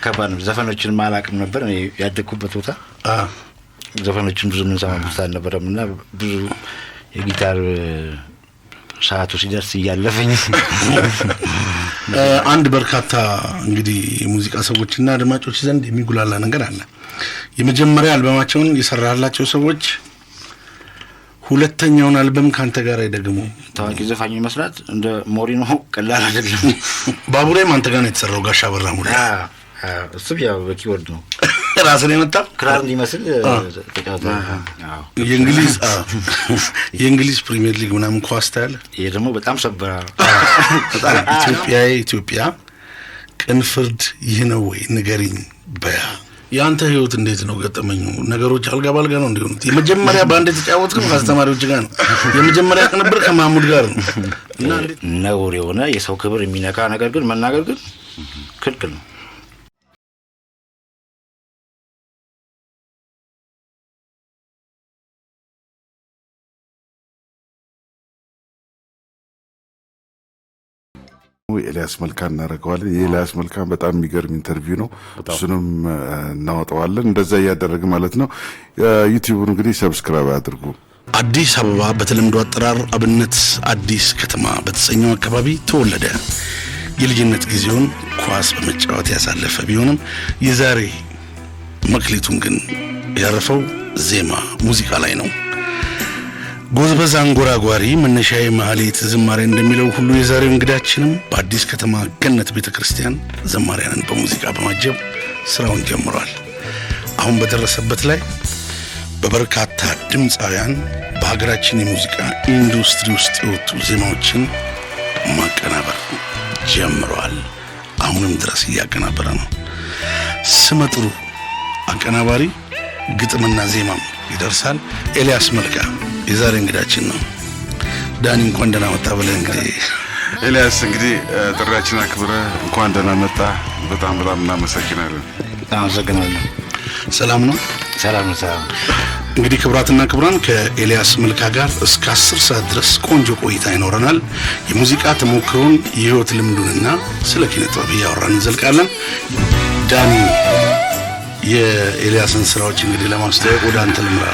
ከባድ ነው ዘፈኖችን ማላቅም ነበር እኔ ያደኩበት ቦታ ዘፈኖችን ብዙ ምን ሰማበት አልነበረምና ብዙ የጊታር ሰዓቱ ሲደርስ ያለፈኝ አንድ በርካታ እንግዲህ ሙዚቃ ሰዎችና አድማጮች ዘንድ የሚጉላላ ነገር አለ የመጀመሪያ አልበማቸውን የሰራላቸው ሰዎች ሁለተኛውን አልበም ካንተ ጋር አይደግሙ ታዋቂ ዘፋኝ መስራት እንደ ሞሪኖ ቀላል አይደለም ባቡሬም አንተ ጋር ነው የተሰራው ጋሻ በራ ሙሉ እሱ ያው በኪቦርድ ነው ራስን የመጣው ክራር እንዲመስል ተጫውታ የእንግሊዝ ፕሪሚየር ሊግ ምናምን ኳስ ታያለ ይሄ ደግሞ በጣም ሰበራ በጣም ኢትዮጵያ ቅን ፍርድ ይህ ነው ወይ ንገሪኝ በያ ያንተ ህይወት እንዴት ነው ገጠመኙ ነገሮች አልጋ ባልጋ ነው እንዴት የመጀመሪያ ባንድ ተጫወትከው ከአስተማሪዎች ጋር ነው የመጀመሪያ ቅንብር ከማሙድ ጋር ነው እና ነውር የሆነ የሰው ክብር የሚነካ ነገር ግን መናገር ግን ክልክል ነው ኤልያስ መልካን እናረጋዋለን የኤልያስ መልካን በጣም የሚገርም ኢንተርቪው ነው እሱንም እናወጣዋለን እንደዛ ያደረገ ማለት ነው ዩቲዩብን እንግዲህ ሰብስክራይብ አድርጉ አዲስ አበባ በተለምዶ አጠራር አብነት አዲስ ከተማ በተሰኘው አካባቢ ተወለደ የልጅነት ጊዜውን ኳስ በመጫወት ያሳለፈ ቢሆንም የዛሬ መክሊቱን ግን ያረፈው ዜማ ሙዚቃ ላይ ነው ጎዝበዝ አንጎራጓሪ መነሻዬ ማህሌት ዝማሬ እንደሚለው ሁሉ የዛሬው እንግዳችንም በአዲስ ከተማ ገነት ቤተክርስቲያን ዘማሪያንን በሙዚቃ በማጀብ ስራውን ጀምሯል አሁን በደረሰበት ላይ በበርካታ ድምጻውያን በሀገራችን የሙዚቃ ኢንዱስትሪ ውስጥ የወጡ ዜማዎችን ማቀናበር ጀምሯል አሁንም ድረስ እያቀናበረ ነው ስመጥሩ አቀናባሪ ግጥምና ዜማም ይደርሳል ኤልያስ መልካ የዛሬ እንግዳችን ነው ዳኒ እንኳን ደህና መጣ ብለን እንግዲህ ኤልያስ እንግዲህ ጥሪያችን አክብረ እንኳን ደህና መጣ በጣም እናመሰግናለን አመሰግናለሁ ሰላም ነው ሰላም እንግዲህ ክብራትና ክብራን ከኤልያስ መልካ ጋር እስከ 10 ሰዓት ድረስ ቆንጆ ቆይታ ይኖረናል የሙዚቃ ተሞክሮን የህይወት ልምዱንና ስለ ኪነ ጥበብ ያወራን እንዘልቃለን ዳኒ የኤልያስን ስራዎች እንግዲህ ለማስተዋወቅ ወደ አንተ ልምራ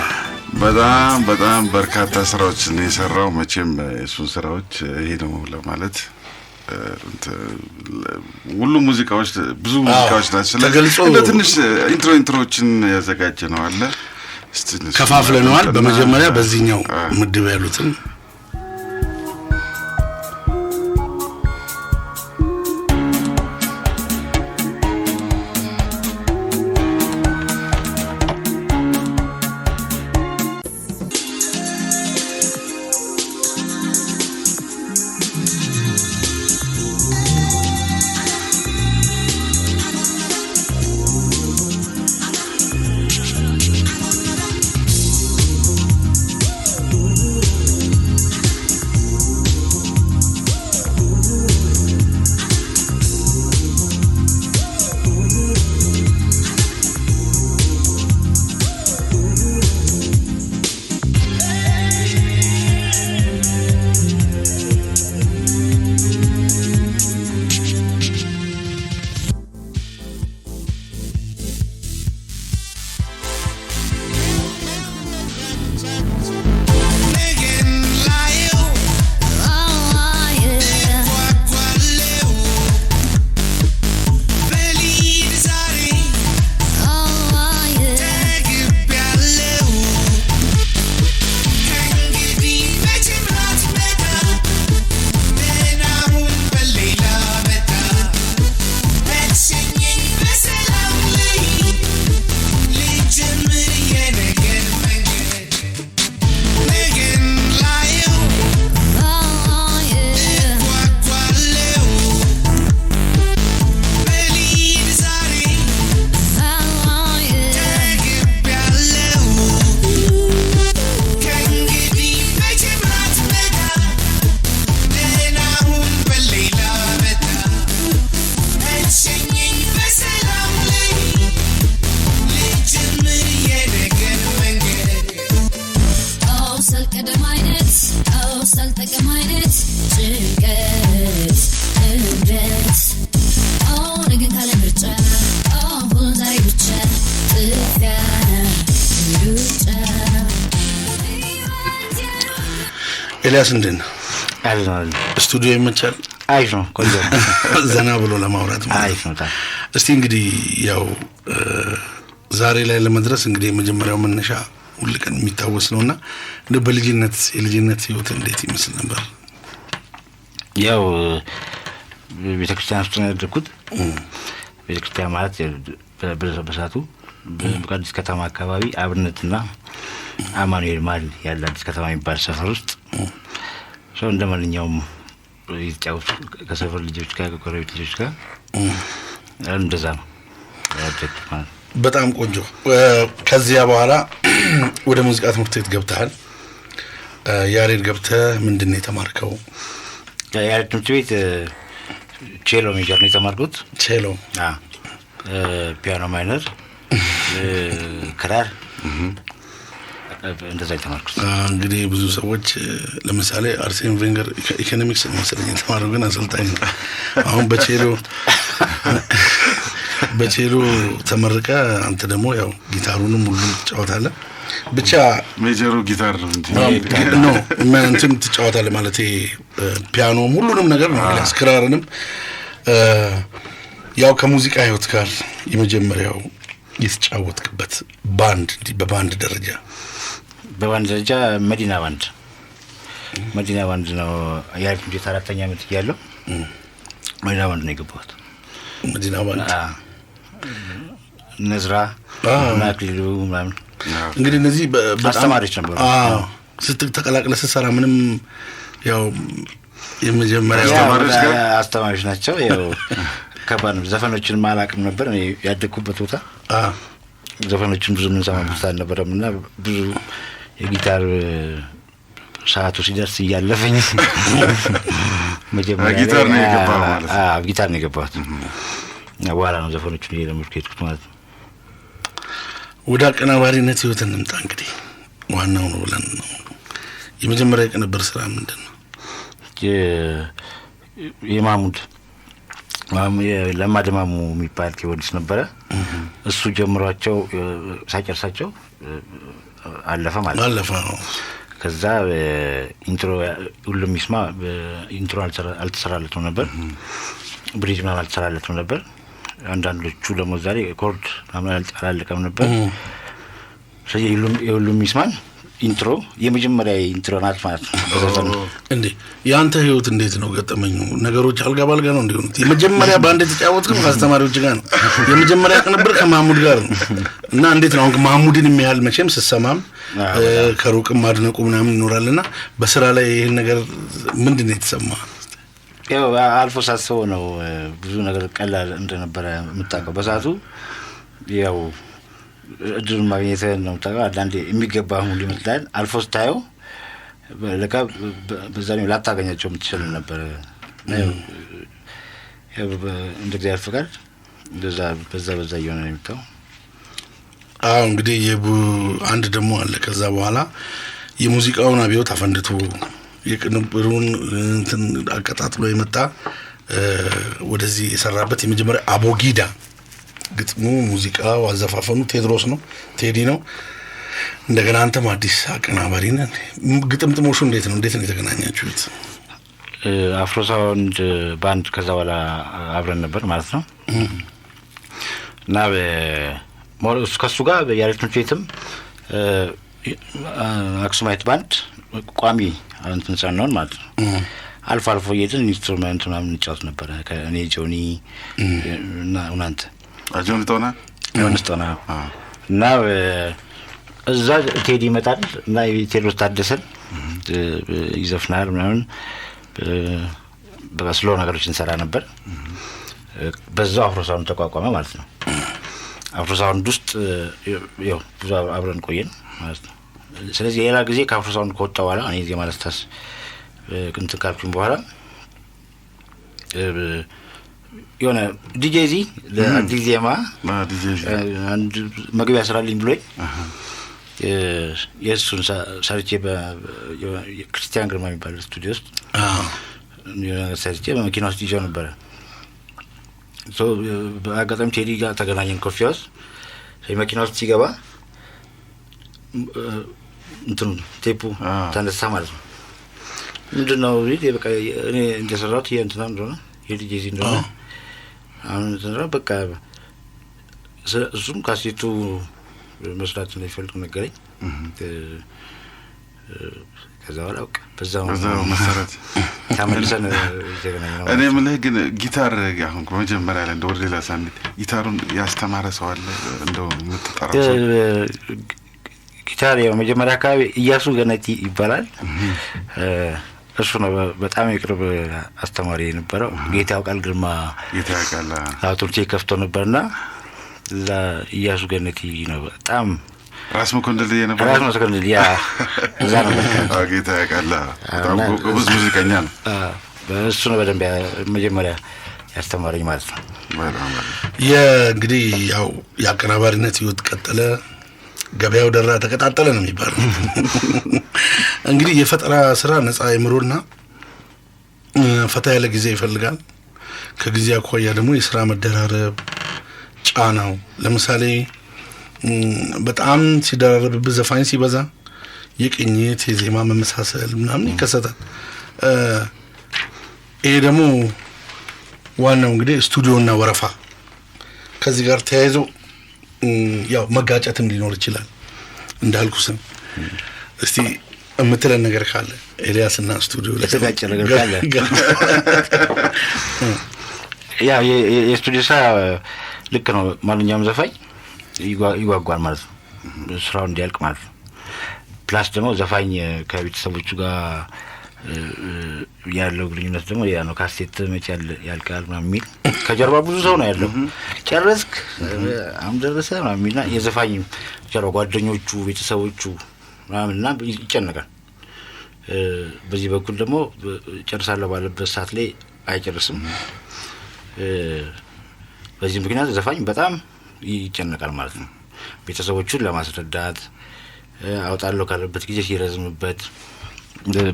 በጣም በርካታ ስራዎችን የሰራው መቼም እሱን ስራዎች ይሄ ነው ለማለት ሁሉ ሙዚቃዎች ብዙ ሙዚቃዎች ናቸው እንደ ትንሽ ኢንትሮችን ያዘጋጀ ነው አለ ከፋፍለናል በመጀመሪያ በዚህኛው ምድብ ያሉትን ኤልያስ እንደነ አልናል ስቱዲዮ ይመቻል? አይሽ ነው ቆንጆ ዘና ብሎ ለማውራት ማለት አይሽ ነው። እስቲ እንግዲህ ያው ዛሬ ላይ ለመድረስ እንግዲህ የመጀመሪያው መነሻ ሁሉ ቀን የሚታወስ ነውና እንደ የልጅነት ህይወት እንዴት ይመስል ነበር? ያው ቤተክርስቲያን ውስጥ ነው ያደግኩት። ቤተክርስቲያን ማለት በሰዓቱ በአዲስ ከተማ አካባቢ አብነትና አማኑኤል ማል ያለ አዲስ ከተማ የሚባል ሰፈር ውስጥ ሰው እንደማንኛውም ይጫወቱ ከሰፈር ልጆች ጋር ከጎረቤት ልጆች ጋር እንደዛ ነው ያደግኩት ማለት። በጣም ቆንጆ። ከዚያ በኋላ ወደ ሙዚቃ ትምህርት ቤት ገብተሃል። ያሬድ ገብተህ ምንድነው የተማርከው? ያሬድ ትምህርት ቤት ቼሎ ሜጀር ነው የተማርኩት። ቼሎ ፒያኖ ማይነር፣ ክራር እንደዛ የተማርኩት። እንግዲህ ብዙ ሰዎች ለምሳሌ አርሴን ቬንገር ኢኮኖሚክስ መሰለኝ የተማረው ግን አሰልጣኝ ነው። አሁን በቼሎ ተመረቀ። አንተ ደግሞ ያው ጊታሩንም ሁሉ ትጫወታለህ። ብቻ ሜጀሩ ጊታር ነው እንትን ትጫወታለህ ማለት ፒያኖም ሁሉንም ነገር ነው ያስ ክራርንም። ያው ከሙዚቃ ህይወት ጋር የመጀመሪያው የተጫወትክበት ባንድ በባንድ ደረጃ መዲና ባንድ ነው። ያሬድ ትምህርት ቤት አራተኛ ዓመት እያለሁ መዲና ባንድ ነው የገባሁት። መዲና ባንድ ነዝራ ናክሊሉ ምናምን እንግዲህ እነዚህ አስተማሪዎች ነበሩ። ስትተቀላቅለ ስትሰራ ምንም ያው የመጀመሪያ አስተማሪዎች ናቸው። ያው ከባድ ነው። ዘፈኖችን ማላቅም ነበር እኔ ያደግኩበት ቦታ። ዘፈኖችን ብዙ ምን ሰማን ቦታ አልነበረም እና ብዙ የጊታር ሰዓቱ ሲደርስ እያለፈኝ መጀመሪያ ጊታር ነው የገባው ማለት ነው። ጊታር ነው የገባሁት። በኋላ ነው ዘፈኖችን እየለመድኩ የሄድኩት ማለት ነው። ወደ አቀናባሪነት ህይወት እንምጣ። እንግዲህ ዋናው ነው ብለን ነው የመጀመሪያ የቅንብር ስራ ምንድን ነው? የማሙድ ለማድማሙ የሚባል ኪቦርዲስት ነበረ። እሱ ጀምሯቸው ሳይጨርሳቸው አለፈ ማለት ነው። ከዛ ኢንትሮ ሁሉም ይስማ ኢንትሮ አልተሰራለትም ነበር። ብሪጅ ምናምን አልተሰራለትም ነበር። አንዳንዶቹ ደግሞ ዛሬ ኮርድ ምናምን አላለቀም ነበር። ስለዚህ የሁሉም ይስማን ኢንትሮ የመጀመሪያ ኢንትሮ ናት ማለት ነው። እንዴ ያንተ ህይወት እንዴት ነው ገጠመኙ? ነገሮች አልጋ ባልጋ ነው እንዴ? የመጀመሪያ ባንድ የተጫወትከው ከአስተማሪዎች ጋር ነው። የመጀመሪያ ቅንብር ከማሙድ ጋር ነው እና እንዴት ነው አሁን ማሙድን የሚያህል መቼም ስሰማም ከሩቅም ማድነቁ ምናምን ይኖራልና በስራ ላይ ይሄን ነገር ምንድነው የተሰማ? ያው አልፎ ሳስበው ነው ብዙ ነገር ቀላል እንደነበረ የምታውቀው። በሰዓቱ ያው እድሉን ማግኘት ነው የምታውቀው። አንዳንዴ የሚገባህ ሁሉ ይመስላል። አልፎ ስታየው ለካ በዛኛው ላታገኛቸው የምትችል ነበር። እንደ እግዚአብሔር ፈቃድ በዛ እየሆነ ነው የምታየው። እንግዲህ አንድ ደግሞ አለ። ከዛ በኋላ የሙዚቃውን አብዮት አፈንድቶ የቅንብሩን እንትን አቀጣጥሎ የመጣ ወደዚህ የሰራበት የመጀመሪያ አቦጊዳ ግጥሙ፣ ሙዚቃው፣ አዘፋፈኑ ቴዲ ነው። እንደገና አንተም አዲስ አቀናባሪ ነህ። ግጥምጥሞሹ እንዴት ነው የተገናኛችሁት? አፍሮ ሳውንድ ባንድ ከዛ በኋላ አብረን ነበር ማለት ነው እና ከሱ ጋር ያሬድ ትምህርት ቤትም አክሱማይት ባንድ ቋሚ እንትን ሳንሆን ማለት ነው አልፎ አልፎ እየሄድን ኢንስትሩመንት ምናምን እንጫወት ነበረ። ከእኔ ጆኒ እና እናንተ ጆኒ ቶና እና እዛ ቴዲ ይመጣል እና ቴዎድሮስ ታደሰን ይዘፍናል ምናምን በቃ ስሎ ነገሮች እንሰራ ነበር። በዛው አፍሮ ሳውንድ ተቋቋመ ማለት ነው። አፍሮ ሳውንድ ውስጥ ያው ብዙ አብረን ቆየን ማለት ነው። ስለዚህ ሌላ ጊዜ ከአፍሮ ሳውንድ ከወጣ በኋላ እኔ ዜማ ለስታስ እንትን ካልኩኝ በኋላ የሆነ ዲጄዚ ለአዲስ ዜማ አንድ መግቢያ ስራልኝ ብሎኝ የእሱን ሰርቼ በክርስቲያን ግርማ የሚባል ስቱዲዮ ውስጥ ሰርቼ በመኪና ውስጥ ይዤው ነበረ። በአጋጣሚ ቴዲ ጋር ተገናኘን ኮፊ ሃውስ። መኪና ውስጥ ሲገባ እንትኑ ቴፑ ተነሳ ማለት ነው። ምንድነው በቃ እኔ እንደሰራሁት የእንትና እንደሆነ የልጅ እዚህ እንደሆነ አሁን እንደሰራ በቃ እሱም ካሴቱ መስራት እንደሚፈልግ ነገረኝ። ከዛ በኋላ በቃ በዛው መሰረት ተመልሰን የተገናኘነው። እኔ የምልህ ግን ጊታር አሁን በመጀመሪያ ላይ እንደው ወደ ሌላ ሳንት ጊታሩን ያስተማረ ሰው አለ እንደው የምትጠራው ሰው? ጊታር ያው መጀመሪያ አካባቢ እያሱ ገነቲ ይባላል። እሱ ነው በጣም የቅርብ አስተማሪ የነበረው። ጌታ ያውቃል ግርማ ትምህርት ቤት ከፍቶ ነበርና እዛ እያሱ ገነቲ ነው በጣም ራስ መኮንን የነበረው። ራስ መኮንን ያ እዛ ነው ጌታ ያውቃል በጣም ጎበዝ ሙዚቀኛ ነው። እሱ ነው በደንብ መጀመሪያ ያስተማረኝ ማለት ነው። እንግዲህ ያው የአቀናባሪነት ህይወት ቀጠለ፣ ገበያው ደራ ተቀጣጠለ ነው የሚባለው። እንግዲህ የፈጠራ ስራ ነፃ አይምሮና ፈታ ያለ ጊዜ ይፈልጋል። ከጊዜ አኳያ ደግሞ የስራ መደራረብ ጫናው፣ ለምሳሌ በጣም ሲደራረብብህ ዘፋኝ ሲበዛ የቅኝት የዜማ መመሳሰል ምናምን ይከሰታል። ይሄ ደግሞ ዋናው እንግዲህ ስቱዲዮና ወረፋ ከዚህ ጋር ተያይዞ ያው መጋጨትም ሊኖር ይችላል። እንዳልኩ ስም እስቲ የምትለን ነገር ካለ ኤልያስና ስቱዲዮ ለተጋጨ ነገር ካለ ያ የስቱዲዮ ስራ ልክ ነው። ማንኛውም ዘፋኝ ይጓጓል ማለት ነው ስራው እንዲያልቅ ማለት ነው። ፕላስ ደግሞ ዘፋኝ ከቤተሰቦቹ ጋር ያለው ግንኙነት ደግሞ ያ ነው። ካሴት መቼ ያልቃል ምናምን የሚል ከጀርባ ብዙ ሰው ነው ያለው። ጨረስክ አሁን ደረሰ ምናምን የሚልና የዘፋኝ ጀርባ ጓደኞቹ ቤተሰቦቹ ምናምንና ይጨነቃል። በዚህ በኩል ደግሞ ጨርሳለሁ ባለበት ሰዓት ላይ አይጨርስም። በዚህ ምክንያት ዘፋኝ በጣም ይጨነቃል ማለት ነው። ቤተሰቦቹን ለማስረዳት አውጣለሁ ካለበት ጊዜ ሲረዝምበት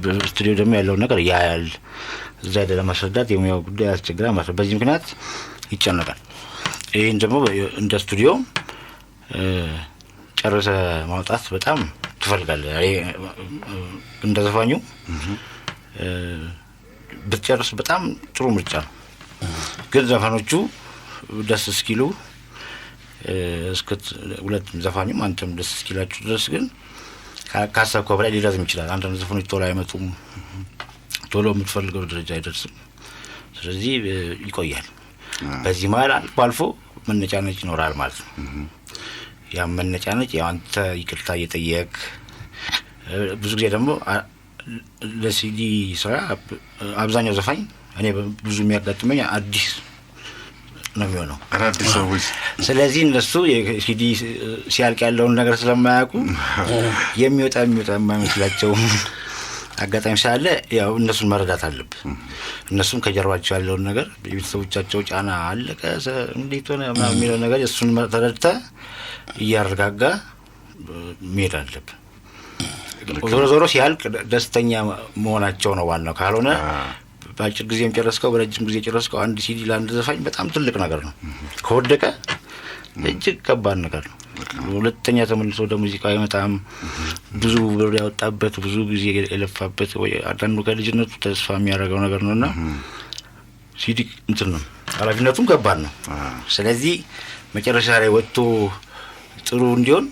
በስቱዲዮ ደግሞ ያለው ነገር ያያል። እዛ አይደለ ማስረዳት የሙያው ጉዳይ ያስቸግራል ማለት ነው። በዚህ ምክንያት ይጨነቃል። ይሄን ደግሞ እንደ ስቱዲዮ ጨርሰ ማውጣት በጣም ትፈልጋለህ። እንደ ዘፋኙ ብትጨርስ በጣም ጥሩ ምርጫ ነው። ግን ዘፋኖቹ ደስ እስኪሉ እስከ ሁለት ዘፋኙም አንተም ደስ እስኪላችሁ ድረስ ግን ካሰብከው በላይ ሊረዝም ይችላል። አንዳንድ ዘፈኖች ቶሎ አይመጡም፣ ቶሎ የምትፈልገው ደረጃ አይደርስም። ስለዚህ ይቆያል። በዚህ መሀል አልፎ አልፎ መነጫነጭ ይኖራል ማለት ነው። ያ መነጫነጭ ያው አንተ ይቅርታ እየጠየቅ ብዙ ጊዜ ደግሞ ለሲዲ ስራ አብዛኛው ዘፋኝ እኔ ብዙ የሚያጋጥመኝ አዲስ ነው የሚሆነው አዲስ ሰዎች። ስለዚህ እነሱ የሲዲ ሲያልቅ ያለውን ነገር ስለማያውቁ የሚወጣ የማይመስላቸው አጋጣሚ ስላለ ያው እነሱን መረዳት አለብህ። እነሱም ከጀርባቸው ያለውን ነገር የቤተሰቦቻቸው ጫና አለቀ እንዴት ሆነ ምናምን የሚለው ነገር እሱን ተረድተህ እያረጋጋ መሄድ አለብህ። ዞሮ ዞሮ ሲያልቅ ደስተኛ መሆናቸው ነው ዋናው። ካልሆነ በአጭር ጊዜም ጨረስከው በረጅም ጊዜ ጨረስከው አንድ ሲዲ ለአንድ ዘፋኝ በጣም ትልቅ ነገር ነው። ከወደቀ እጅግ ከባድ ነገር ነው። ሁለተኛ ተመልሶ ወደ ሙዚቃ አይመጣም። ብዙ ብር ያወጣበት ብዙ ጊዜ የለፋበት ወይ አንዳንዱ ከልጅነቱ ተስፋ የሚያደርገው ነገር ነውና ሲዲ እንትን ነው፣ ኃላፊነቱም ከባድ ነው። ስለዚህ መጨረሻ ላይ ወጥቶ ጥሩ እንዲሆን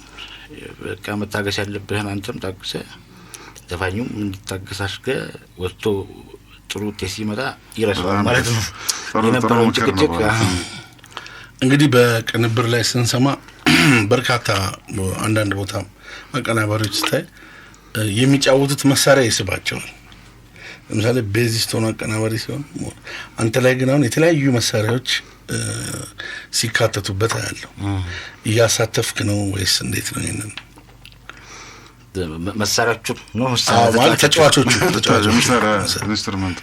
በቃ መታገስ ያለብህን አንተም ታግሰህ ዘፋኙም እንድታገሳሽ ወጥቶ ጥሩ ውጤት ሲመጣ ይረሳል ማለት ነው። የነበረው ጭቅጭቅ እንግዲህ በቅንብር ላይ ስንሰማ በርካታ አንዳንድ ቦታ አቀናባሪዎች ስታይ የሚጫወቱት መሳሪያ ይስባቸዋል። ለምሳሌ ቤዚስት ሆኖ አቀናባሪ ሲሆን አንተ ላይ ግን አሁን የተለያዩ መሳሪያዎች ሲካተቱበት ያለው እያሳተፍክ ነው ወይስ እንዴት ነው? ይሄንን መሳሪያዎቹ ነው ማለት ተጫዋቾቹ ኢንስትሩመንት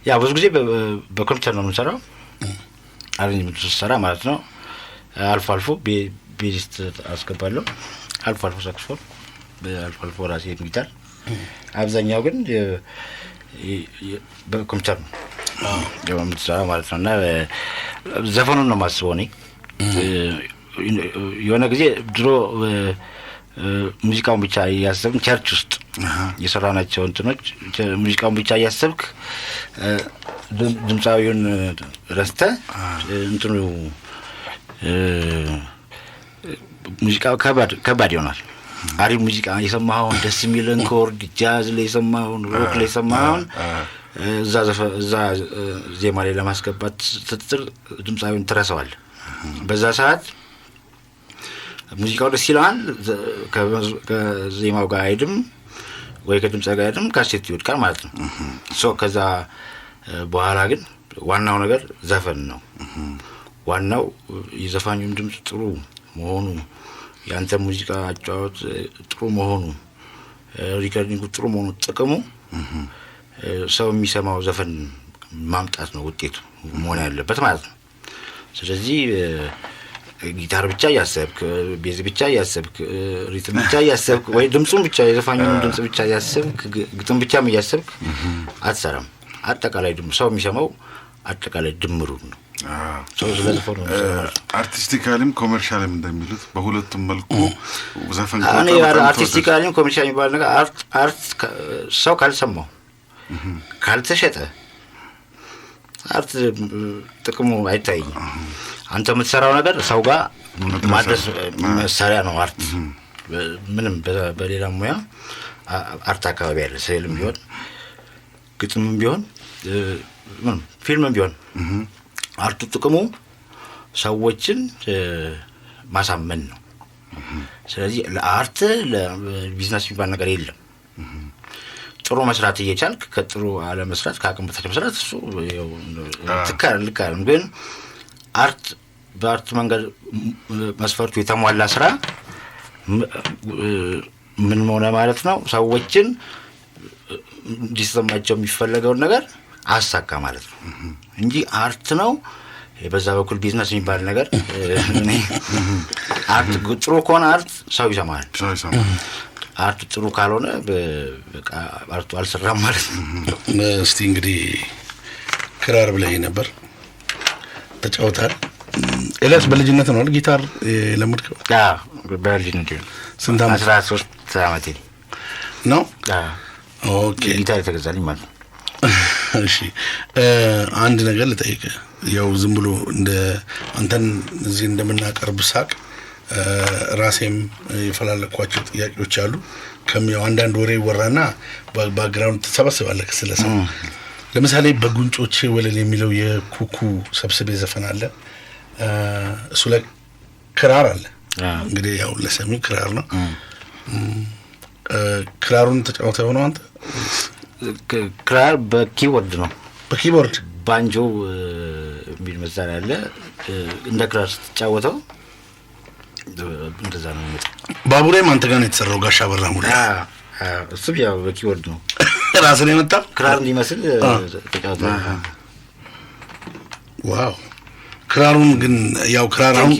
ያ ብዙ ጊዜ በኮምፒውተር ነው የምንሰራው። አሬንጅመንት ስሰራ ማለት ነው። አልፎ አልፎ ቤዚስት አስገባለሁ፣ አልፎ አልፎ ሳክስፎን፣ አልፎ አልፎ ራሴ ጊታር። አብዛኛው ግን በኮምፒውተር ነው የምትሰራ ማለት ነው። እና ዘፈኑን ነው የማስበው እኔ። የሆነ ጊዜ ድሮ ሙዚቃውን ብቻ እያሰብን ቸርች ውስጥ የሰራናቸው እንትኖች ሙዚቃውን ብቻ እያሰብክ ድምጻዊውን ረስተህ እንትኑ ሙዚቃው ከባድ ይሆናል። አሪፍ ሙዚቃ የሰማኸውን ደስ የሚልን ኮርድ ጃዝ ላይ የሰማኸውን ሮክ ላይ የሰማኸውን እዛ ዜማ ላይ ለማስገባት ስትጥር ድምጻዊውን ትረሳዋለህ። በዛ ሰዓት ሙዚቃው ደስ ይላል፣ ከዜማው ጋር አይድም ወይ ከድምጻ ጋር አይድም፣ ካሴት ይወድቃል ማለት ነው። ከዛ በኋላ ግን ዋናው ነገር ዘፈን ነው። ዋናው የዘፋኙም ድምጽ ጥሩ መሆኑ፣ ያንተ ሙዚቃ አጫዋወት ጥሩ መሆኑ፣ ሪከርዲንጉ ጥሩ መሆኑ ጥቅሙ ሰው የሚሰማው ዘፈን ማምጣት ነው ውጤቱ መሆን ያለበት ማለት ነው። ስለዚህ ጊታር ብቻ ያሰብክ፣ ቤዝ ብቻ ያሰብክ፣ ሪትም ብቻ ያሰብክ ወይ ድምጹን ብቻ የዘፋኙን ድምጽ ብቻ ያሰብክ፣ ግጥም ብቻ ያሰብክ አትሰራም። አጠቃላይ ሰው የሚሰማው አጠቃላይ ድምሩ ነው። ስለዘፈኑ አርቲስቲካሊም ኮመርሻልም እንደሚሉት በሁለቱም መልኩ ዘፈን አርቲስቲካሊም ኮመርሻል የሚባል ነገር አርት ሰው ካልሰማው ካልተሸጠ አርት ጥቅሙ አይታይም። አንተ የምትሰራው ነገር ሰው ጋር ማድረስ መሳሪያ ነው አርት። ምንም በሌላ ሙያ አርት አካባቢ ያለ ስዕልም ቢሆን ግጥምም ቢሆን ምንም ፊልምም ቢሆን አርቱ ጥቅሙ ሰዎችን ማሳመን ነው። ስለዚህ ለአርት ለቢዝነስ የሚባል ነገር የለም። ጥሩ መስራት እየቻልክ ከጥሩ አለ መስራት ከአቅም በታች መስራት እሱ ልካል። ግን አርት በአርት መንገድ መስፈርቱ የተሟላ ስራ ምን ሆነ ማለት ነው? ሰዎችን እንዲሰማቸው የሚፈለገውን ነገር አሳካ ማለት ነው እንጂ አርት ነው በዛ በኩል ቢዝነስ የሚባል ነገር አርት ጥሩ ከሆነ አርት ሰው ይሰማል። አርት ጥሩ ካልሆነ በቃ አርቱ አልሰራም ማለት ነው። እስቲ እንግዲህ ክራር ብለህ ነበር ተጫውታል። ኤልያስ በልጅነት ነው ጊታር ለምድከው? በልጅነት ነው። ስንት ዓመት? 13 ዓመቴ ነው። ኦኬ ጊታር የተገዛልኝ ማለት ነው። እሺ አንድ ነገር ልጠይቅህ። ያው ዝም ብሎ እንደ አንተን እዚህ እንደምናቀርብ ሳቅ ራሴም የፈላለኳቸው ጥያቄዎች አሉ። ከሚያው አንዳንድ ወሬ ወራና ባክግራውንድ ተሰበስባለህ ስለሰው። ለምሳሌ በጉንጮቼ ወለል የሚለው የኩኩ ሰብስቤ ዘፈን አለ። እሱ ላይ ክራር አለ። እንግዲህ ያው ለሰሚው ክራር ነው። ክራሩን ተጫውተው ነው አንተ? ክራር በኪቦርድ ነው። በኪቦርድ ባንጆ የሚል መሳሪያ አለ። እንደ ክራር ስትጫወተው እንደዛ ነው። ባቡሬም አንተ ጋር ነው የተሰራው? ጋሻ በራ ሙሉ እሱ ያው በኪቦርድ ነው ራስ ነው የመጣው ክራር እንዲመስል ተጫውተው። ዋው! ክራሩን ግን ያው ክራሩን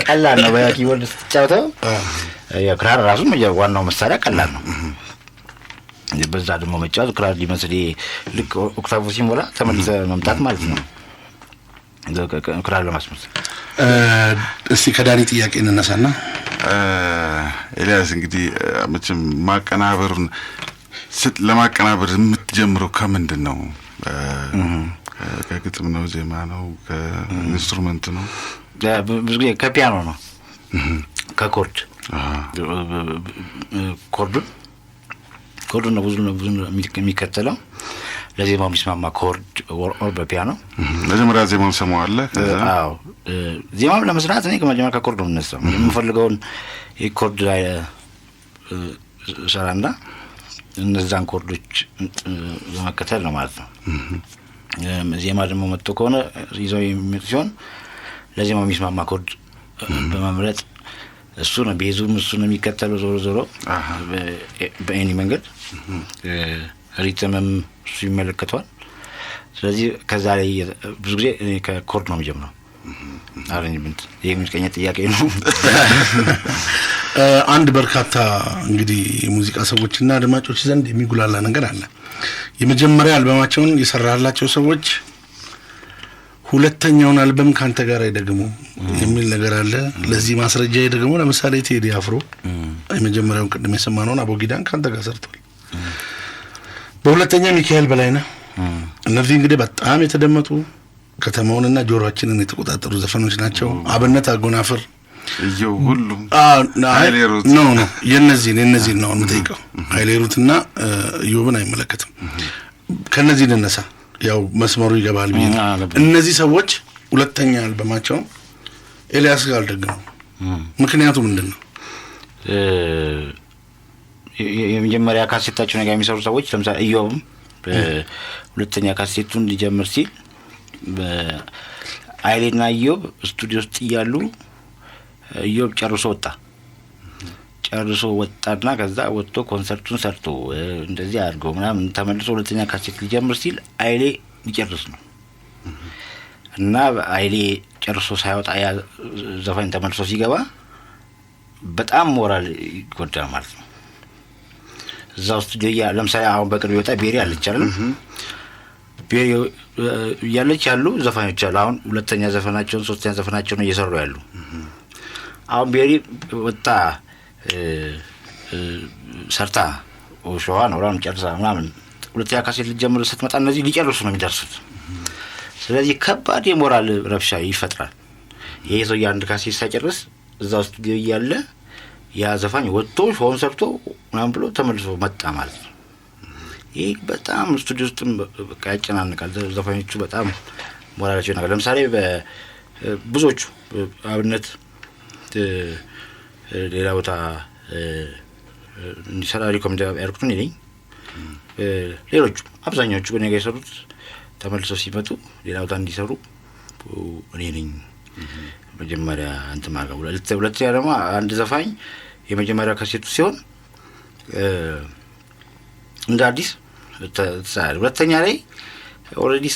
ቀላል ነው። በኪቦርድ ስትጫወተው ያው ክራር ራሱ ዋናው መሳሪያ ቀላል ነው። በዛ ደግሞ መጫወት ክራር ሊመስል ልክ ኦክታቭ ሲሞላ ተመልሰ መምጣት ማለት ነው። ክራር ለማስመሰል እስቲ ከዳኒ ጥያቄ እንነሳና ኤልያስ እንግዲህ መቼም ማቀናበሩን ለማቀናበር የምትጀምረው ከምንድን ነው? ከግጥም ነው? ዜማ ነው? ከኢንስትሩመንት ነው? ብዙ ጊዜ ከፒያኖ ነው። ከኮርድ ኮርዱ ነው ብዙ የሚከተለው ለዜማው የሚስማማ ኮርድ ኦር በፒያኖ መጀመሪያ ዜማውን ሰማዋለህ። አዎ ዜማውን ለመስራት እኔ ከመጀመሪያ ከኮርድ ነው የምነሳው። የምፈልገውን የኮርድ ላይ ሰራና እነዛን ኮርዶች በመከተል ነው ማለት ነው። ዜማ ደግሞ መጥቶ ከሆነ ይዘው የሚመጡ ሲሆን ለዜማው የሚስማማ ኮርድ በመምረጥ እሱ ነው ቤዙም እሱ ነው የሚከተለው። ዞሮ በእኔ መንገድ ሪትምም እሱ ይመለከተዋል። ስለዚህ ከዛ ላይ ብዙ ጊዜ እኔ ከኮርድ ነው የምጀምረው። አሬንጅመንት የሙዚቀኛ ጥያቄ ነው። አንድ በርካታ እንግዲህ የሙዚቃ ሰዎችና አድማጮች ዘንድ የሚጉላላ ነገር አለ። የመጀመሪያ አልበማቸውን የሰራላቸው ሰዎች ሁለተኛውን አልበም ካንተ ጋር አይደግሙ የሚል ነገር አለ። ለዚህ ማስረጃ ደግሞ ለምሳሌ ቴዲ አፍሮ የመጀመሪያውን ቅድም የሰማነውን አቦጊዳን ካንተ ጋር ሰርቷል። በሁለተኛ ሚካኤል በላይነህ። እነዚህ እንግዲህ በጣም የተደመጡ ከተማውንና ጆሮአችንን የተቆጣጠሩ ዘፈኖች ናቸው። አብነት አጎናፍር ሁሉም ኖ የነዚህን ነው የምጠይቀው። ኃይሌሩትና ኢዮብን አይመለከትም። ከነዚህ ልነሳ፣ ያው መስመሩ ይገባል ብዬ ነው። እነዚህ ሰዎች ሁለተኛ አልበማቸውን ኤልያስ ጋር አልደገሙም። ምክንያቱ ምንድን ነው? የመጀመሪያ ካሴታቸው ነገር የሚሰሩ ሰዎች ለምሳሌ ኢዮብም ሁለተኛ ካሴቱን ሊጀምር ሲል በአይሌና ኢዮብ ስቱዲዮ ውስጥ እያሉ ኢዮብ ጨርሶ ወጣና ከዛ ወጥቶ ኮንሰርቱን ሰርቶ እንደዚህ አድርገው ምናምን ተመልሶ ሁለተኛ ካሴት ሊጀምር ሲል አይሌ ሊጨርስ ነው እና አይሌ ጨርሶ ሳይወጣ ያ ዘፋኝ ተመልሶ ሲገባ በጣም ሞራል ይጎዳል ማለት ነው። እዛው ስቱዲዮ ለምሳሌ አሁን በቅርብ ይወጣ ቤሪ አለች አይደል? ቤሪ ያለች ያሉ ዘፋኞች አሉ። አሁን ሁለተኛ ዘፈናቸውን ሶስተኛ ዘፈናቸውን እየሰሩ ያሉ። አሁን ቤሪ ወጣ ሰርታ ሾዋ ነው ጨርሳ ምናምን ሁለተኛ ካሴት ልጀምር ስትመጣ እነዚህ ሊጨርሱ ነው የሚደርሱት። ስለዚህ ከባድ የሞራል ረብሻ ይፈጥራል። ይሄ ሰው የአንድ ካሴት ሳይጨርስ እዛው ስቱዲዮ እያለ ያ ዘፋኝ ወጥቶ ሾውን ሰርቶ ምናምን ብሎ ተመልሶ መጣ ማለት ነው። ይሄ በጣም ስቱዲዮ ውስጥም በቃ ያጨናንቃል። ዘፋኞቹ በጣም ሞራላቸው ነገር ለምሳሌ ብዙዎቹ አብነት ሌላ ቦታ እንዲሰራ ሪኮመንድ ያደርጉትን ይለኝ ሌሎቹ አብዛኛዎቹ በኔ ጋር የሰሩት ተመልሰው ሲመጡ ሌላ ቦታ እንዲሰሩ እኔ ነኝ መጀመሪያ እንትን ማድረግ። ሁለተኛ ደግሞ አንድ ዘፋኝ የመጀመሪያ ካሴቱ ሲሆን እንደ አዲስ ተሳለ ሁለተኛ ላይ ኦልሬዲ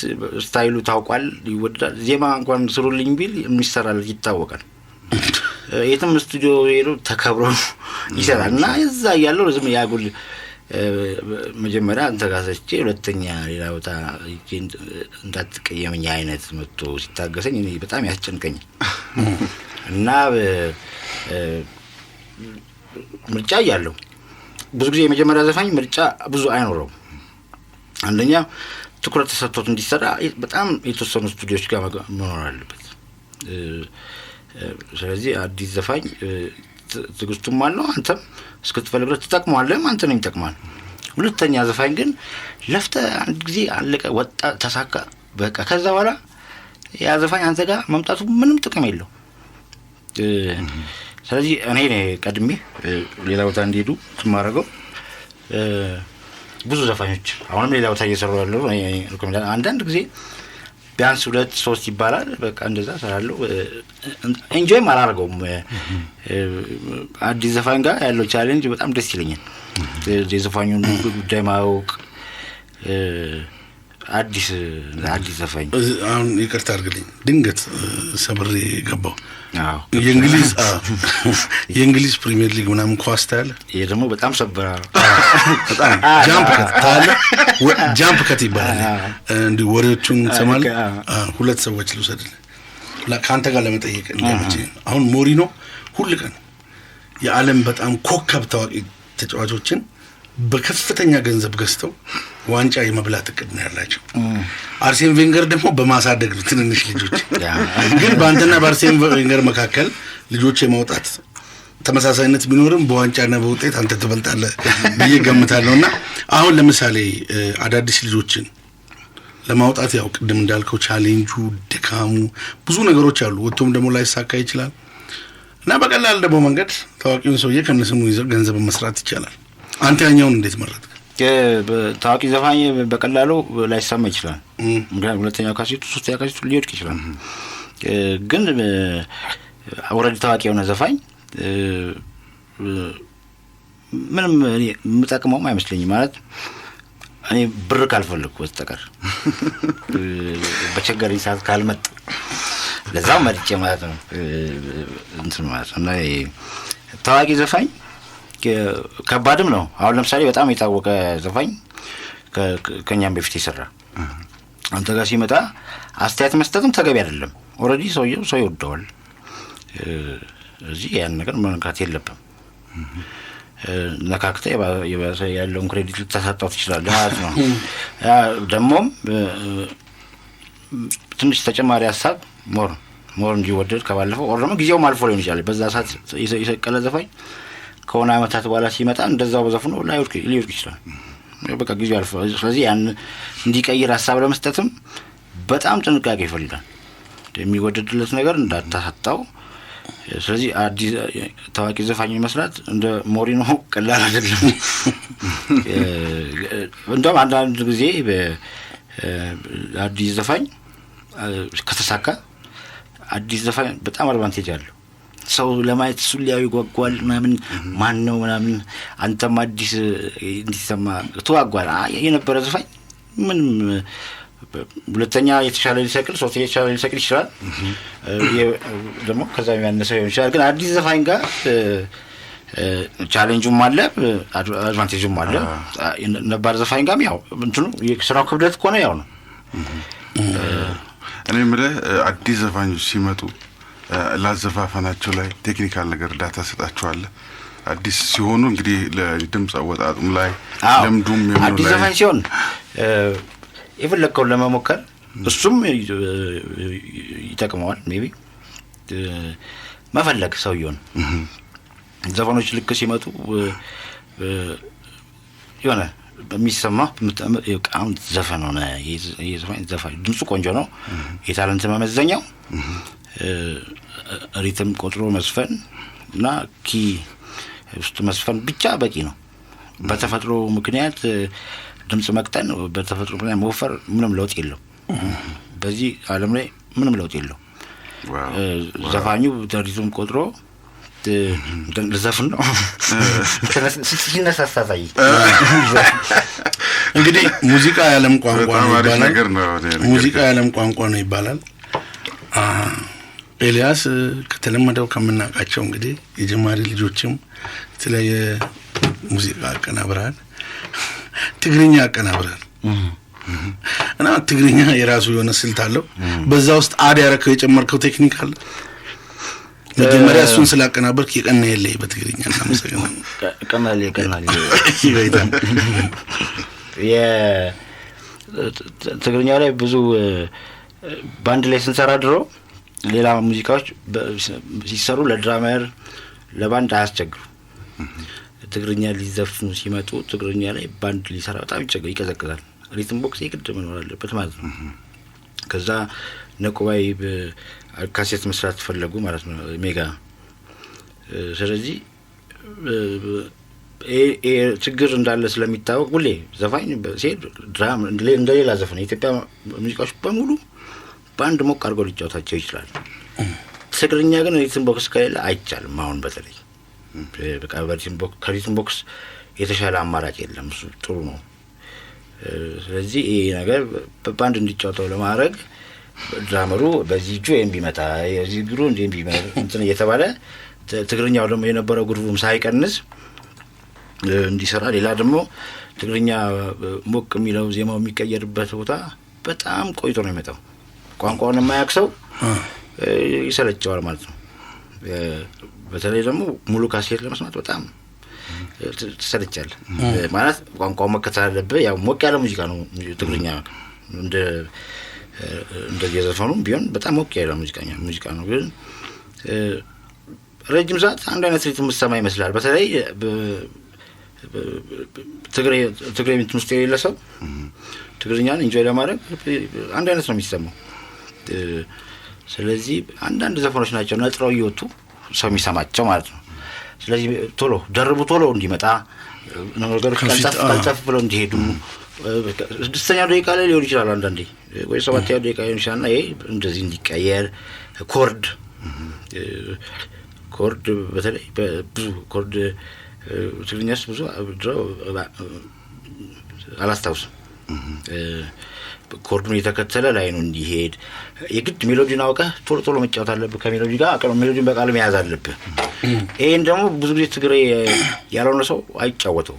ስታይሉ ታውቋል፣ ይወዳል። ዜማ እንኳን ስሩልኝ ቢል የሚሰራለት ይታወቃል። የትም ስቱዲዮ ሄዶ ተከብሮ ይሰራል እና እዛ ያለው ዝም ያጉል መጀመሪያ አንተ ጋሰቼ ሁለተኛ ሌላ ቦታ እንዳትቀየመኝ አይነት መጥቶ ሲታገሰኝ እኔ በጣም ያስጨንቀኛል። እና ምርጫ ያለው ብዙ ጊዜ የመጀመሪያ ዘፋኝ ምርጫ ብዙ አይኖረውም። አንደኛ ትኩረት ተሰጥቶት እንዲሰራ በጣም የተወሰኑ ስቱዲዮዎች ጋር መኖር አለበት። ስለዚህ አዲስ ዘፋኝ ትግስቱም አለው አንተም እስክትፈልግ ድረስ ትጠቅመዋለህ፣ አንተንም ይጠቅማል። ሁለተኛ ዘፋኝ ግን ለፍተህ አንድ ጊዜ አለቀ ወጣ ተሳካ በቃ ከዛ በኋላ ያ ዘፋኝ አንተ ጋር መምጣቱ ምንም ጥቅም የለው። ስለዚህ እኔ ቀድሜ ሌላ ቦታ እንዲሄዱ ማረገው ብዙ ዘፋኞች አሁንም ሌላ ቦታ እየሰሩ ያለው አንዳንድ ጊዜ ቢያንስ 2-3 ይባላል በቃ እንደዛ ሰራለሁ። ኢንጆይም አላደርገውም። አዲስ ዘፋኝ ጋር ያለው ቻሌንጅ በጣም ደስ ይለኛል። የዘፋኙን ጉዳይ ማወቅ አዲስ ዘፋኝ አሁን ይቅርታ አድርግልኝ ድንገት ሰብሬ ገባው። የእንግሊዝ ፕሪሚየር ሊግ ምናምን ኳስ ታያለህ? ይሄ ደግሞ በጣም ሰበራ በጣም ጃምፕ ከት ይባላል። እንዲህ ወሬዎቹን ትሰማለህ? ሁለት ሰዎች ልውሰድልህ ከአንተ ጋር ለመጠየቅ እንደምቼ አሁን ሞሪኖ ሁሉ ቀን የዓለም በጣም ኮከብ ታዋቂ ተጫዋቾችን በከፍተኛ ገንዘብ ገዝተው ዋንጫ የመብላት እቅድ ነው ያላቸው። አርሴን ቬንገር ደግሞ በማሳደግ ነው ትንንሽ ልጆች። ግን በአንተና በአርሴን ቬንገር መካከል ልጆች የማውጣት ተመሳሳይነት ቢኖርም በዋንጫና በውጤት አንተ ትበልጣለህ ብዬ ገምታለሁና አሁን ለምሳሌ አዳዲስ ልጆችን ለማውጣት ያው ቅድም እንዳልከው ቻሌንጁ ድካሙ ብዙ ነገሮች አሉ። ወጥቶም ደግሞ ላይሳካ ይችላል እና በቀላል ደግሞ መንገድ ታዋቂውን ሰውዬ ከነስሙ ይዘው ገንዘብ መስራት ይቻላል። አንተ ያኛውን እንዴት መረጥክ? ታዋቂ ዘፋኝ በቀላሉ ላይሰማ ይችላል። ሁለተኛው ካሴቱ ሶስተኛ ካሴቱ ሊወድቅ ይችላል። ግን ኦልሬዲ ታዋቂ የሆነ ዘፋኝ ምንም የምጠቅመውም አይመስለኝም። ማለት እኔ ብር ካልፈለኩ በስተቀር በቸገረኝ ሰዓት ካልመጣ ለዛው መርጬ ማለት ነው እንትን ማለት ነው። እና ታዋቂ ዘፋኝ ከባድም ነው። አሁን ለምሳሌ በጣም የታወቀ ዘፋኝ ከኛም በፊት ይሰራ አንተ ጋር ሲመጣ አስተያየት መስጠትም ተገቢ አይደለም። ኦልሬዲ ሰውየው ሰው ይወደዋል። እዚህ ያን ነገር መንካት የለብም። ነካክተ ያለውን ክሬዲት ልታሳጣው ትችላለህ ማለት ነው። ደግሞም ትንሽ ተጨማሪ ሀሳብ ሞር እንዲወደድ ከባለፈው ኦር ደግሞ ጊዜው ማልፎ ሊሆን ይችላል። በዛ ሰዓት የሰቀለ ዘፋኝ ከሆነ አመታት በኋላ ሲመጣ እንደዛው በዘፍኖ ሊወድቅ ይችላል። በቃ ጊዜው አልፎ፣ ስለዚህ ያን እንዲቀይር ሀሳብ ለመስጠትም በጣም ጥንቃቄ ይፈልጋል። የሚወደድለት ነገር እንዳታሳጣው። ስለዚህ አዲስ ታዋቂ ዘፋኝ መስራት እንደ ሞሪኖ ቀላል አይደለም። እንደውም አንዳንድ ጊዜ አዲስ ዘፋኝ ከተሳካ አዲስ ዘፋኝ በጣም አድቫንቴጅ አለው። ሰው ለማየት እሱን ሊያዩ ይጓጓል ምናምን ማን ነው ምናምን አንተም አዲስ እንዲሰማ ተዋጓል። የነበረ ዘፋኝ ምንም ሁለተኛ የተሻለ ሊሰቅል ሶስተኛ የተሻለ ሊሰቅል ይችላል። ደግሞ ከዛ የሚያነሰው ይችላል። ግን አዲስ ዘፋኝ ጋር ቻሌንጁም አለ አድቫንቴጁም አለ። ነባር ዘፋኝ ጋርም ያው እንትኑ የስራው ክብደት እኮ ነው ያው ነው። እኔ የምልህ አዲስ ዘፋኞች ሲመጡ ላዘፋፈናቸው ላይ ቴክኒካል ነገር እርዳታ ሰጣቸዋለህ? አዲስ ሲሆኑ እንግዲህ ለድምጽ አወጣጡም ላይ ለምዱም የሚሆነው አዲስ ዘፋኝ ሲሆን የፈለከውን ለመሞከር እሱም ይጠቅመዋል። ሜቢ መፈለግ ሰውየውን ዘፋኖች ልክ ሲመጡ የሆነ በሚሰማ የቃም ዘፈን ሆነ ዘፋኝ ድምፁ ቆንጆ ነው የታለንት መመዘኛው ሪትም ቆጥሮ መስፈን እና ኪ ውስጥ መስፈን ብቻ በቂ ነው። በተፈጥሮ ምክንያት ድምጽ መቅጠን በተፈጥሮ ምክንያት መወፈር ምንም ለውጥ የለው። በዚህ ዓለም ላይ ምንም ለውጥ የለው። ዘፋኙ ሪትም ቆጥሮ ለዘፈን ነው ሲነሳሳይ እንግዲህ ሙዚቃ የዓለም ቋንቋ ነው ይባላል። ሙዚቃ የዓለም ቋንቋ ነው ይባላል። ኤልያስ ከተለመደው ከምናውቃቸው እንግዲህ የጀማሪ ልጆችም የተለያየ ሙዚቃ አቀናብራል፣ ትግርኛ አቀናብራል እና ትግርኛ የራሱ የሆነ ስልት አለው። በዛ ውስጥ ያረከው የጨመርከው ቴክኒክ አለ? መጀመሪያ እሱን ስላቀናበርክ የቀና የለይ በትግርኛ እናመሰግናለን። ቀናል ይበይታል። ትግርኛ ላይ ብዙ ባንድ ላይ ስንሰራ ድሮ ሌላ ሙዚቃዎች ሲሰሩ ለድራመር ለባንድ አያስቸግሩ። ትግርኛ ሊዘፍኑ ሲመጡ ትግርኛ ላይ ባንድ ሊሰራ በጣም ይቀዘቅዛል። ሪትም ቦክስ የግድ መኖር አለበት ማለት ነው። ከዛ ነቁባይ ካሴት መስራት ፈለጉ ማለት ነው ሜጋ። ስለዚህ ችግር እንዳለ ስለሚታወቅ ሁሌ ዘፋኝ ሲሄድ ድራም እንደሌላ ዘፈን የኢትዮጵያ ሙዚቃዎች በሙሉ ባንድ ሞቅ አድርጎ ሊጫወታቸው ይችላል። ትግርኛ ግን ሪትም ቦክስ ከሌለ አይቻልም። አሁን በተለይ በቃ ከሪትም ቦክስ የተሻለ አማራጭ የለም። እሱ ጥሩ ነው። ስለዚህ ይሄ ነገር በባንድ እንዲጫወተው ለማድረግ ድራመሩ በዚህ እጁ ቢመታ የዚህ እግሩ ቢመታ እንትን እየተባለ ትግርኛው ደግሞ የነበረው ግሩቭም ሳይቀንስ እንዲሰራ ሌላ ደግሞ ትግርኛ ሞቅ የሚለው ዜማው የሚቀየርበት ቦታ በጣም ቆይቶ ነው የሚመጣው። ቋንቋውን የማያውቅ ሰው ይሰለቸዋል ማለት ነው። በተለይ ደግሞ ሙሉ ካሴት ለመስማት በጣም ትሰለቻለህ ማለት ቋንቋው መከታተል አለብህ። ያው ሞቅ ያለ ሙዚቃ ነው ትግርኛ እንደ የዘፈኑም ቢሆን በጣም ሞቅ ያለ ሙዚቃ ነው። ግን ረጅም ሰዓት አንድ አይነት ሪትም የምትሰማ ይመስላል። በተለይ ትግሬ እንትን ውስጥ የሌለ ሰው ትግርኛን ኢንጆይ ለማድረግ አንድ አይነት ነው የሚሰማው። ስለዚህ አንዳንድ ዘፈኖች ናቸው ነጥረው እየወጡ ሰው የሚሰማቸው ማለት ነው። ስለዚህ ቶሎ እንዲመጣ ነገሮች ቀልጠፍ ብለው እንዲሄዱ 6ኛው ደቂቃ ላይ ሊሆን ይችላል አንዳንዴ ወይ 7ኛው ደቂቃ ሊሆን ይችላልና ይሄ እንደዚህ እንዲቀየር ኮርድ በተለይ ብዙ ኮርድ ትግርኛስ ብዙ አላስታውስም። ኮርዱን የተከተለ ላይ ነው እንዲሄድ የግድ ሜሎዲን አውቀህ ቶሎ መጫወት አለብህ። ከሜሎዲ ጋር ሜሎዲን በቃል መያዝ አለብህ። ይሄን ደግሞ ብዙ ጊዜ ትግሬ ያልሆነ ሰው አይጫወተው።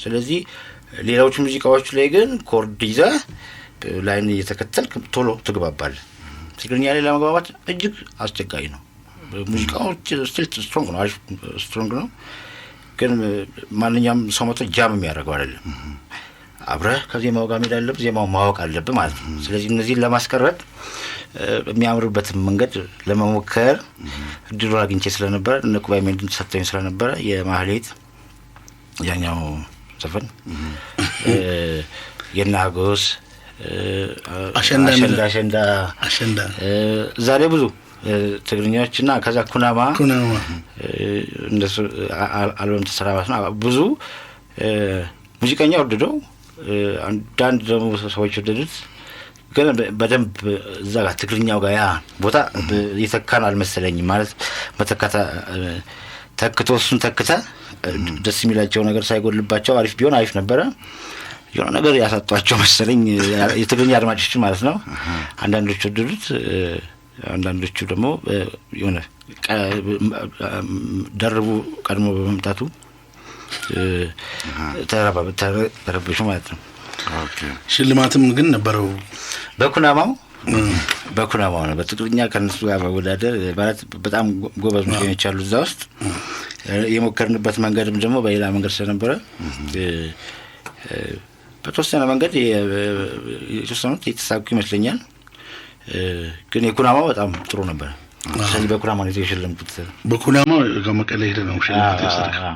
ስለዚህ ሌሎች ሙዚቃዎች ላይ ግን ኮርድ ይዘህ ላይን እየተከተልክ ቶሎ ትግባባለህ። ትግርኛ ላይ ለመግባባት እጅግ አስቸጋሪ ነው። ሙዚቃው ስቲል ስትሮንግ ነው፣ አሪፍ ስትሮንግ ነው። ግን ማንኛውም ሰው መጥቶ ጃም የሚያደርገው አይደለም። አብረህ ከዜማው ጋር መሄድ አለብህ፣ ዜማው ማወቅ አለብህ ማለት ነው። ስለዚህ እነዚህን ለማስቀረት የሚያምርበትን መንገድ ለመሞከር እድሉ አግኝቼ ስለነበረ እነ ቁባይ ሜንድን ተሰጥቶኝ ስለነበረ የማህሌት ያኛው ዘፈን የናጎስ አሸንዳ ዛሬ ብዙ ትግርኛዎችና ከዛ ኩናማ እንደሱ አልበም ተሰራባት ነው። ብዙ ሙዚቀኛ ወደደው፣ አንዳንድ ደግሞ ሰዎች ወደዱት። ግን በደንብ እዛ ጋር ትግርኛው ጋር ያ ቦታ የተካን አልመሰለኝም። ማለት መተካታ ተክቶ እሱን ተክታ ደስ የሚላቸው ነገር ሳይጎልባቸው አሪፍ ቢሆን አሪፍ ነበረ። የሆነ ነገር ያሳጧቸው መሰለኝ የትግርኛ አድማጮች ማለት ነው። አንዳንዶቹ ወደዱት፣ አንዳንዶቹ ደግሞ የሆነ ደርቡ ቀድሞ በመምጣቱ ተረበሹ ማለት ነው። ሽልማትም ግን ነበረው በኩናማው ነው። በትግርኛ ከነሱ ጋር መወዳደር ማለት በጣም ጎበዝ ሙዚቀኞች አሉ እዛ ውስጥ። የሞከርንበት መንገድም ደግሞ በሌላ መንገድ ስለነበረ በተወሰነ መንገድ የተወሰኑት የተሳኩ ይመስለኛል። ግን የኩናማው በጣም ጥሩ ነበር። ስለዚህ በኩናማው ነው የተሸለምኩት። በኩናማው ከመቀሌ ሄደ ነው ሽልማት የወሰድከው?